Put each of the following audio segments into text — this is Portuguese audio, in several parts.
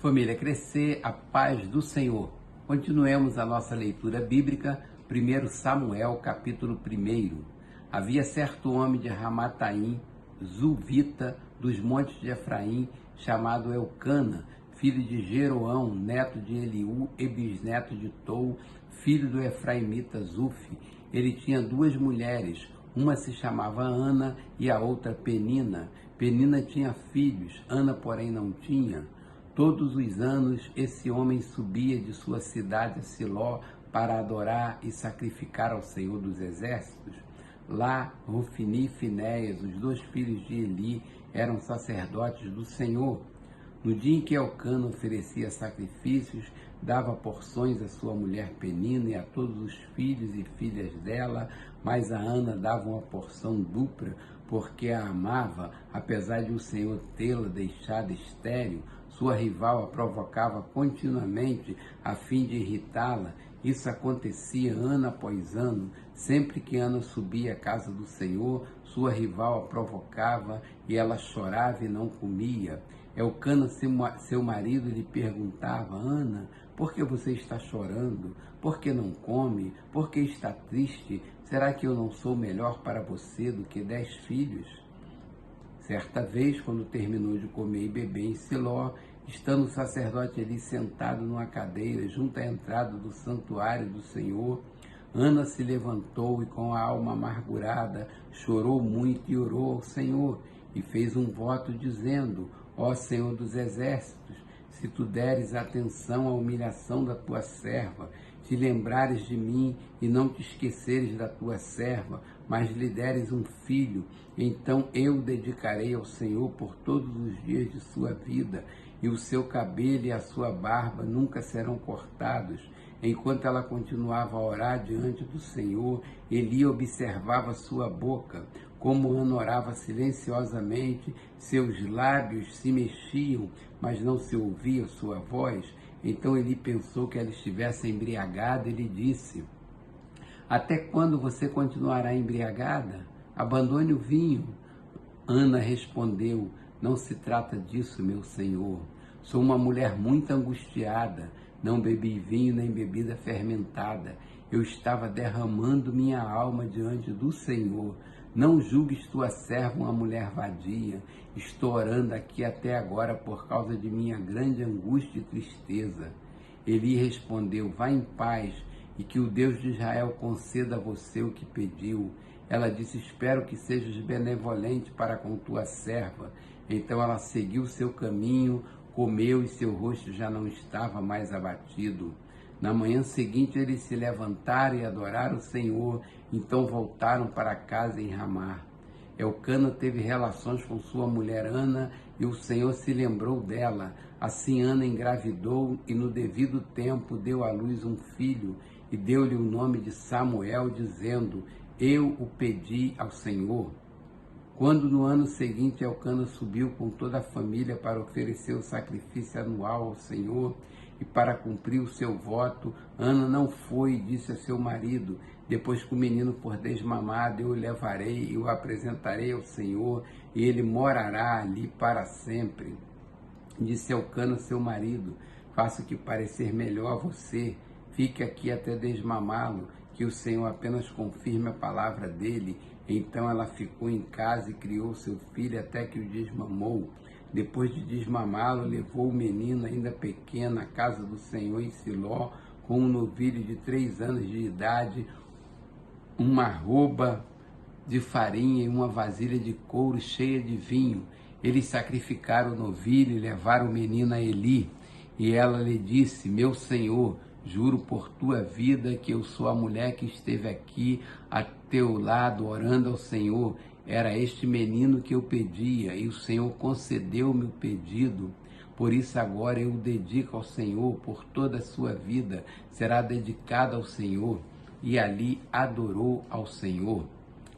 Família Crescer, a paz do Senhor. Continuemos a nossa leitura bíblica, 1 Samuel, capítulo 1. Havia certo homem de Ramataim, Zuvita, dos montes de Efraim, chamado Elcana, filho de Jeroão, neto de Eliú e bisneto de Tou, filho do efraimita Zufi. Ele tinha duas mulheres, uma se chamava Ana e a outra Penina. Penina tinha filhos, Ana, porém, não tinha. Todos os anos, esse homem subia de sua cidade a Siló para adorar e sacrificar ao Senhor dos Exércitos. Lá, Rofini e Finéias, os dois filhos de Eli, eram sacerdotes do Senhor. No dia em que Elcana oferecia sacrifícios, dava porções à sua mulher Penina e a todos os filhos e filhas dela, mas a Ana dava uma porção dupla, porque a amava, apesar de o Senhor tê-la deixado estéril. Sua rival a provocava continuamente a fim de irritá-la. Isso acontecia ano após ano. Sempre que Ana subia à casa do Senhor, sua rival a provocava e ela chorava e não comia. Elcana, seu marido, lhe perguntava: Ana, por que você está chorando? Por que não come? Por que está triste? Será que eu não sou melhor para você do que 10 filhos? Certa vez, quando terminou de comer e beber em Siló, estando o sacerdote ali sentado numa cadeira junto à entrada do santuário do Senhor, Ana se levantou e com a alma amargurada chorou muito e orou ao Senhor e fez um voto dizendo: Ó Senhor dos Exércitos, se tu deres atenção à humilhação da tua serva, te lembrares de mim e não te esqueceres da tua serva, mas lhe deres um filho, então eu o dedicarei ao Senhor por todos os dias de sua vida, e o seu cabelo e a sua barba nunca serão cortados. Enquanto ela continuava a orar diante do Senhor, Eli observava sua boca. Como Ana orava silenciosamente, seus lábios se mexiam, mas não se ouvia sua voz. Então Eli pensou que ela estivesse embriagada e lhe disse: Até quando você continuará embriagada? Abandone o vinho. Ana respondeu: Não se trata disso, meu senhor. Sou uma mulher muito angustiada. Não bebi vinho nem bebida fermentada. Eu estava derramando minha alma diante do Senhor. Não julgues tua serva uma mulher vadia. Estou orando aqui até agora por causa de minha grande angústia e tristeza. Eli respondeu: Vá em paz, e que o Deus de Israel conceda a você o que pediu. Ela disse: Espero que sejas benevolente para com tua serva. Então ela seguiu seu caminho, comeu e seu rosto já não estava mais abatido. Na manhã seguinte eles se levantaram e adoraram o Senhor, então voltaram para casa em Ramá. Elcana teve relações com sua mulher Ana e o Senhor se lembrou dela. Assim Ana engravidou e no devido tempo deu à luz um filho e deu-lhe o nome de Samuel, dizendo: Eu o pedi ao Senhor. Quando no ano seguinte Elcana subiu com toda a família para oferecer o sacrifício anual ao Senhor e para cumprir o seu voto, Ana não foi e disse a seu marido: Depois que o menino for desmamado, eu o levarei e o apresentarei ao Senhor, e ele morará ali para sempre. Disse Elcana, seu marido: Faça o que parecer melhor a você, fique aqui até desmamá-lo, que o Senhor apenas confirme a palavra dele. Então ela ficou em casa e criou seu filho até que o desmamou. Depois de desmamá-lo, levou o menino ainda pequeno à casa do Senhor em Siló, com um novilho de 3 anos de idade, uma arroba de farinha e uma vasilha de couro cheia de vinho. Eles sacrificaram o novilho e levaram o menino a Eli. E ela lhe disse: Meu senhor, juro por tua vida que eu sou a mulher que esteve aqui a teu lado orando ao Senhor. Era este menino que eu pedia e o Senhor concedeu-me o pedido. Por isso agora eu o dedico ao Senhor por toda a sua vida. Será dedicado ao Senhor. E ali adorou ao Senhor.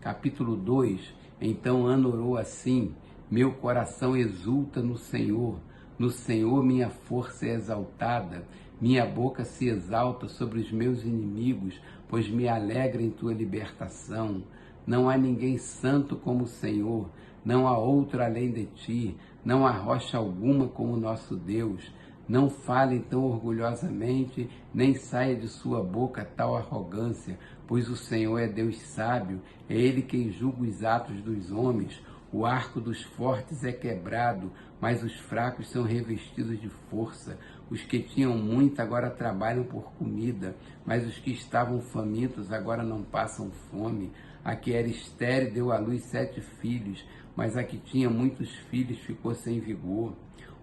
Capítulo 2. Então Ana orou assim: Meu coração exulta no Senhor. No Senhor minha força é exaltada. Minha boca se exalta sobre os meus inimigos, pois me alegra em tua libertação. Não há ninguém santo como o Senhor, não há outro além de ti, não há rocha alguma como nosso Deus. Não fale tão orgulhosamente, nem saia de sua boca tal arrogância, pois o Senhor é Deus sábio, é Ele quem julga os atos dos homens. O arco dos fortes é quebrado, mas os fracos são revestidos de força. Os que tinham muito agora trabalham por comida, mas os que estavam famintos agora não passam fome. A que era estéril deu à luz 7 filhos, mas a que tinha muitos filhos ficou sem vigor.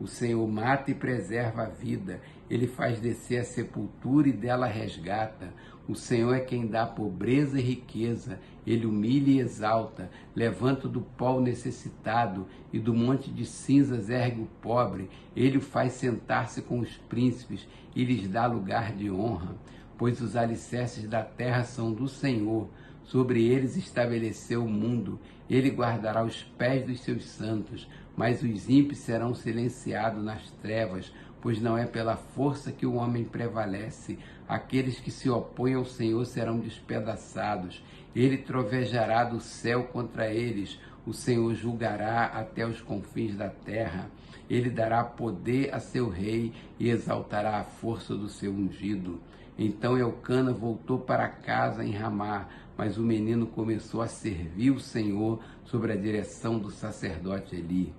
O Senhor mata e preserva a vida, Ele faz descer a sepultura e dela resgata. O Senhor é quem dá pobreza e riqueza, Ele humilha e exalta, levanta do pó o necessitado e do monte de cinzas ergue o pobre. Ele o faz sentar-se com os príncipes e lhes dá lugar de honra. Pois os alicerces da terra são do Senhor, sobre eles estabeleceu o mundo. Ele guardará os pés dos seus santos, mas os ímpios serão silenciados nas trevas, pois não é pela força que o homem prevalece. Aqueles que se opõem ao Senhor serão despedaçados. Ele trovejará do céu contra eles. O Senhor julgará até os confins da terra. Ele dará poder a seu rei e exaltará a força do seu ungido. Então Elcana voltou para casa em Ramá, mas o menino começou a servir o Senhor sob a direção do sacerdote Eli.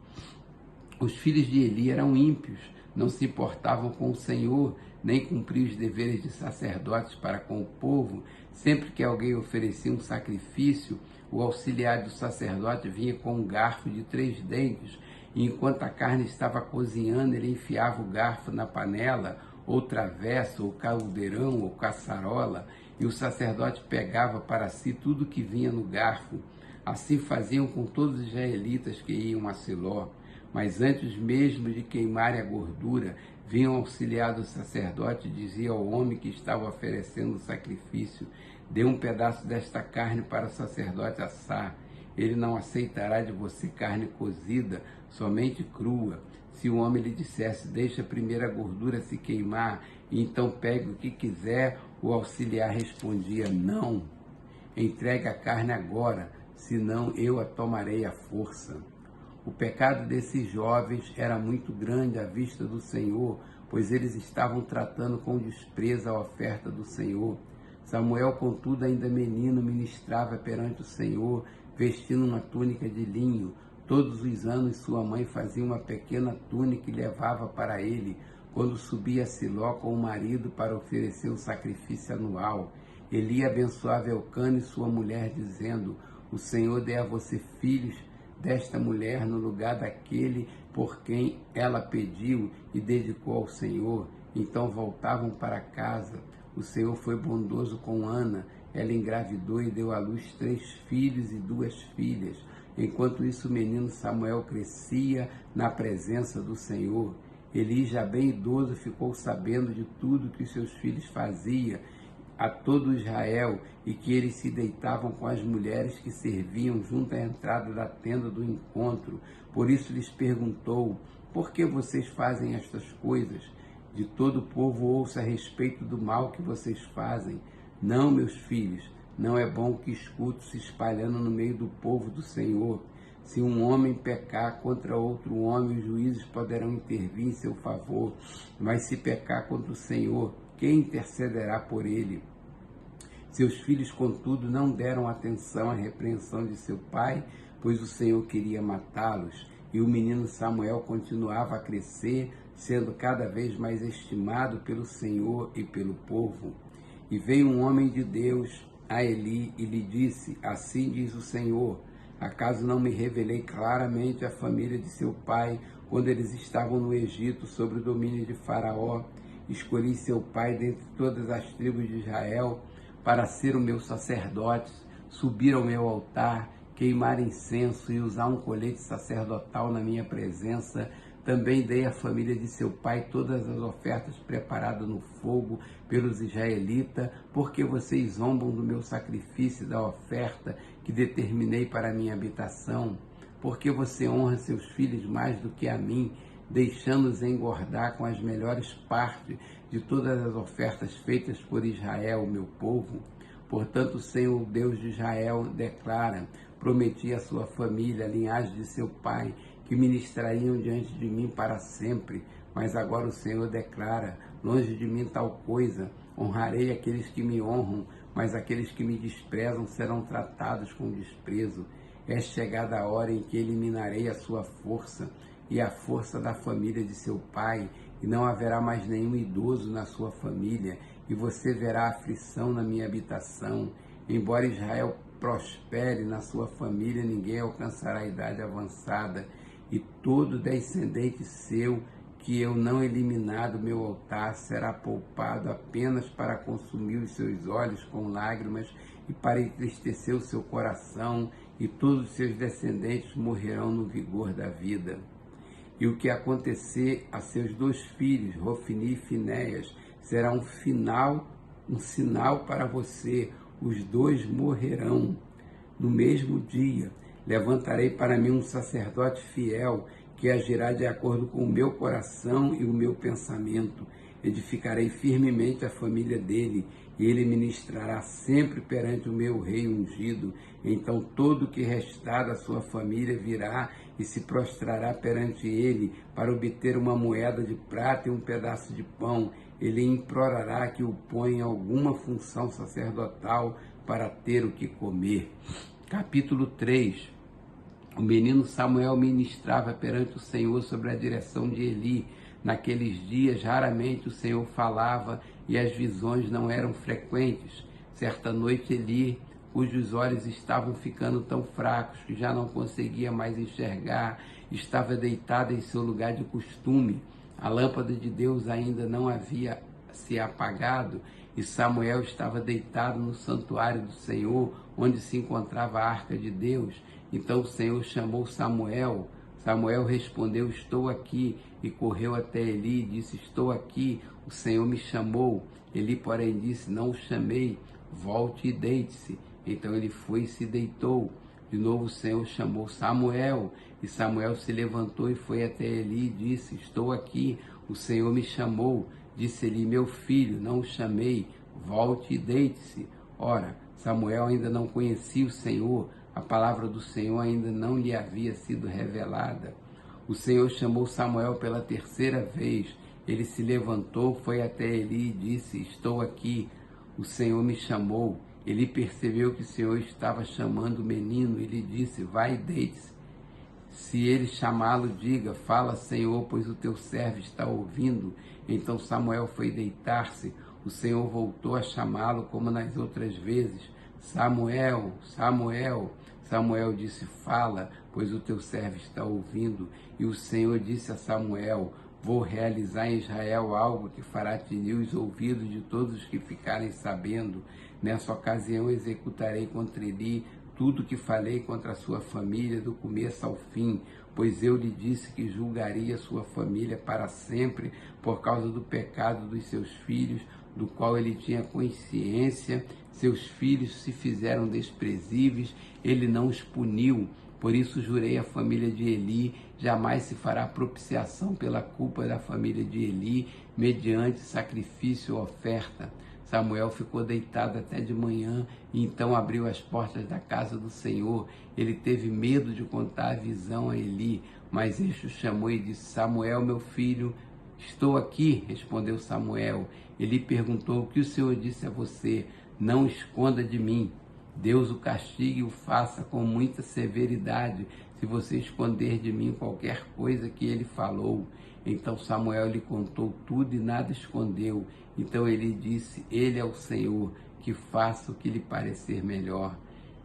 Os filhos de Eli eram ímpios, não se importavam com o Senhor, nem cumpriam os deveres de sacerdotes para com o povo. Sempre que alguém oferecia um sacrifício, o auxiliar do sacerdote vinha com um garfo de 3 dentes, e enquanto a carne estava cozinhando, ele enfiava o garfo na panela, ou travessa, ou caldeirão, ou caçarola, e o sacerdote pegava para si tudo que vinha no garfo. Assim faziam com todos os israelitas que iam a Siló. Mas antes mesmo de queimarem a gordura, vinha um auxiliar do sacerdote e dizia ao homem que estava oferecendo o sacrifício: dê um pedaço desta carne para o sacerdote assar. Ele não aceitará de você carne cozida, somente crua. Se o homem lhe dissesse: deixa primeiro a gordura se queimar, e então pegue o que quiser, o auxiliar respondia: não, entregue a carne agora, senão eu a tomarei à força. O pecado desses jovens era muito grande à vista do Senhor, pois eles estavam tratando com desprezo a oferta do Senhor. Samuel, contudo, ainda menino, ministrava perante o Senhor, vestindo uma túnica de linho. Todos os anos sua mãe fazia uma pequena túnica e levava para ele, quando subia a Siló com o marido para oferecer o sacrifício anual. Eli abençoava Elcana e sua mulher, dizendo: o Senhor dê a você filhos desta mulher no lugar daquele por quem ela pediu e dedicou ao Senhor. Então voltavam para casa. O Senhor foi bondoso com Ana. Ela engravidou e deu à luz 3 filhos e 2 filhas. Enquanto isso, o menino Samuel crescia na presença do Senhor. Eli, já bem idoso, ficou sabendo de tudo que os seus filhos faziam a todo Israel, e que eles se deitavam com as mulheres que serviam junto à entrada da tenda do encontro. Por isso lhes perguntou: por que vocês fazem estas coisas? De todo o povo ouça a respeito do mal que vocês fazem. Não, meus filhos, não é bom que escuto se espalhando no meio do povo do Senhor. Se um homem pecar contra outro homem, os juízes poderão intervir em seu favor. Mas se pecar contra o Senhor, quem intercederá por ele? Seus filhos, contudo, não deram atenção à repreensão de seu pai, pois o Senhor queria matá-los. E o menino Samuel continuava a crescer, sendo cada vez mais estimado pelo Senhor e pelo povo. E veio um homem de Deus a Eli e lhe disse: assim diz o Senhor, acaso não me revelei claramente à família de seu pai, quando eles estavam no Egito, sob o domínio de Faraó? Escolhi seu pai dentre todas as tribos de Israel, para ser o meu sacerdote, subir ao meu altar, queimar incenso e usar um colete sacerdotal na minha presença. Também dei à família de seu pai todas as ofertas preparadas no fogo pelos israelitas, porque vocês zombam do meu sacrifício e da oferta que determinei para a minha habitação. Porque você honra seus filhos mais do que a mim, deixando-os engordar com as melhores partes de todas as ofertas feitas por Israel, meu povo. Portanto, o Senhor, Deus de Israel, declara: prometi à sua família, a linhagem de seu pai, que ministrariam diante de mim para sempre. Mas agora o Senhor declara: longe de mim tal coisa, honrarei aqueles que me honram, mas aqueles que me desprezam serão tratados com desprezo. É chegada a hora em que eliminarei a sua força e a força da família de seu pai, e não haverá mais nenhum idoso na sua família, e você verá aflição na minha habitação. Embora Israel prospere na sua família, ninguém alcançará a idade avançada, e todo descendente seu que eu não eliminar do meu altar será poupado apenas para consumir os seus olhos com lágrimas e para entristecer o seu coração, e todos os seus descendentes morrerão no vigor da vida. E o que acontecer a seus 2 filhos, Rofni e Finéias, será um sinal para você: os 2 morrerão. No mesmo dia, levantarei para mim um sacerdote fiel, que agirá de acordo com o meu coração e o meu pensamento. Edificarei firmemente a família dele, e ele ministrará sempre perante o meu rei ungido. Então todo o que restar da sua família virá e se prostrará perante ele para obter uma moeda de prata e um pedaço de pão. Ele implorará que o ponha em alguma função sacerdotal para ter o que comer. Capítulo 3. O menino Samuel ministrava perante o Senhor sobre a direção de Eli. Naqueles dias, raramente o Senhor falava e as visões não eram frequentes. Certa noite, Eli, cujos olhos estavam ficando tão fracos que já não conseguia mais enxergar, estava deitado em seu lugar de costume. A lâmpada de Deus ainda não havia se apagado e Samuel estava deitado no santuário do Senhor, onde se encontrava a arca de Deus. Então o Senhor chamou Samuel. Samuel respondeu: estou aqui. E correu até Eli e disse: estou aqui, o Senhor me chamou. Eli, porém, disse: não o chamei, volte e deite-se. Então ele foi e se deitou. De novo o Senhor chamou Samuel, e Samuel se levantou e foi até Eli e disse: estou aqui, o Senhor me chamou. Disse Eli: meu filho, não o chamei, volte e deite-se. Ora, Samuel ainda não conhecia o Senhor, a palavra do Senhor ainda não lhe havia sido revelada. O Senhor chamou Samuel pela 3ª vez. Ele se levantou, foi até Eli e disse: estou aqui, o Senhor me chamou. Eli percebeu que o Senhor estava chamando o menino. Ele disse: vai e deite-se. Se ele chamá-lo, diga: fala, Senhor, pois o teu servo está ouvindo. Então Samuel foi deitar-se. O Senhor voltou a chamá-lo como nas outras vezes: Samuel, Samuel. Samuel disse: fala, pois o teu servo está ouvindo. E o Senhor disse a Samuel: vou realizar em Israel algo que fará tinir os ouvidos de todos os que ficarem sabendo. Nessa ocasião executarei contra Eli tudo que falei contra a sua família do começo ao fim, pois eu lhe disse que julgaria sua família para sempre por causa do pecado dos seus filhos, do qual ele tinha consciência. Seus filhos se fizeram desprezíveis, ele não os puniu. Por isso jurei à família de Eli: jamais se fará propiciação pela culpa da família de Eli, mediante sacrifício ou oferta. Samuel ficou deitado até de manhã, e então abriu as portas da casa do Senhor. Ele teve medo de contar a visão a Eli, mas este o chamou e disse: Samuel, meu filho. Estou aqui, respondeu Samuel. Eli perguntou: o que o Senhor disse a você? Não esconda de mim. Deus o castigue e o faça com muita severidade, se você esconder de mim qualquer coisa que ele falou. Então Samuel lhe contou tudo e nada escondeu. Então ele disse: ele é o Senhor, que faça o que lhe parecer melhor.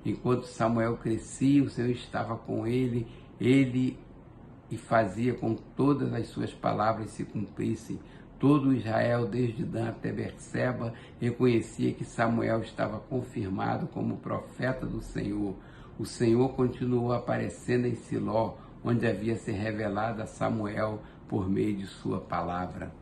Enquanto Samuel crescia, o Senhor estava com ele e fazia com que todas as suas palavras se cumprissem. Todo Israel, desde Dan até Berseba, reconhecia que Samuel estava confirmado como profeta do Senhor. O Senhor continuou aparecendo em Siló, onde havia se revelado a Samuel por meio de sua palavra.